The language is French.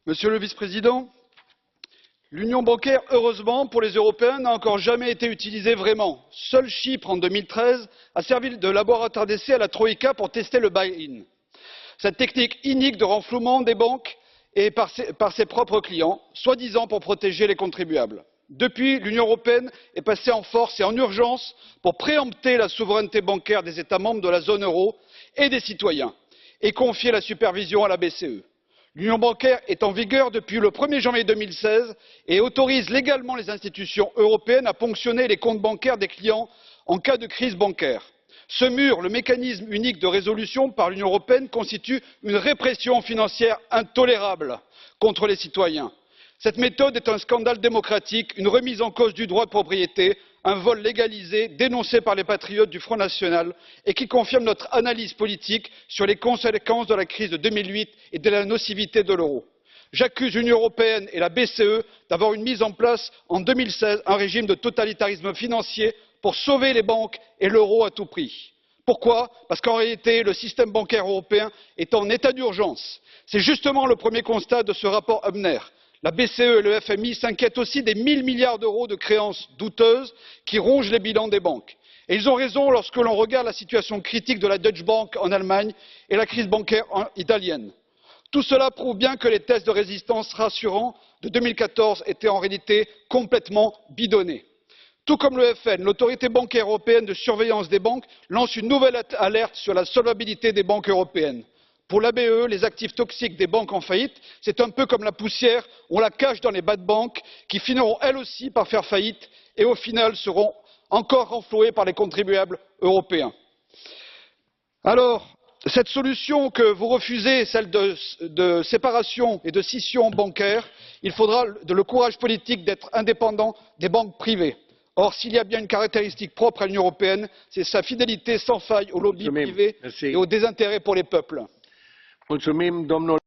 Monsieur le vice-président, l'union bancaire, heureusement pour les Européens, n'a encore jamais été utilisée vraiment. Seul Chypre, en 2013, a servi de laboratoire d'essai à la Troïka pour tester le buy-in. Cette technique inique de renflouement des banques et par ses propres clients, soi-disant pour protéger les contribuables. Depuis, l'Union européenne est passée en force et en urgence pour préempter la souveraineté bancaire des États membres de la zone euro et des citoyens et confier la supervision à la BCE. L'union bancaire est en vigueur depuis le 1er janvier 2016 et autorise légalement les institutions européennes à ponctionner les comptes bancaires des clients en cas de crise bancaire. Ce mur, le mécanisme unique de résolution par l'Union européenne, constitue une répression financière intolérable contre les citoyens. Cette méthode est un scandale démocratique, une remise en cause du droit de propriété, un vol légalisé dénoncé par les patriotes du Front national et qui confirme notre analyse politique sur les conséquences de la crise de 2008 et de la nocivité de l'euro. J'accuse l'Union européenne et la BCE d'avoir mis en place en 2016 un régime de totalitarisme financier pour sauver les banques et l'euro à tout prix. Pourquoi? Parce qu'en réalité, le système bancaire européen est en état d'urgence. C'est justement le premier constat de ce rapport Hübner. La BCE et le FMI s'inquiètent aussi des 1 000 milliards d'euros de créances douteuses qui rongent les bilans des banques. Et ils ont raison lorsque l'on regarde la situation critique de la Deutsche Bank en Allemagne et la crise bancaire italienne. Tout cela prouve bien que les tests de résistance rassurants de 2014 étaient en réalité complètement bidonnés. Tout comme le FN, l'autorité bancaire européenne de surveillance des banques lance une nouvelle alerte sur la solvabilité des banques européennes. Pour la BCE, les actifs toxiques des banques en faillite, c'est un peu comme la poussière, on la cache dans les bas de banque qui finiront elles aussi par faire faillite et au final seront encore renflouées par les contribuables européens. Alors, cette solution que vous refusez, celle de séparation et de scission bancaire, il faudra le courage politique d'être indépendant des banques privées. Or, s'il y a bien une caractéristique propre à l'Union européenne, c'est sa fidélité sans faille aux lobbies privés et au désintérêt pour les peuples.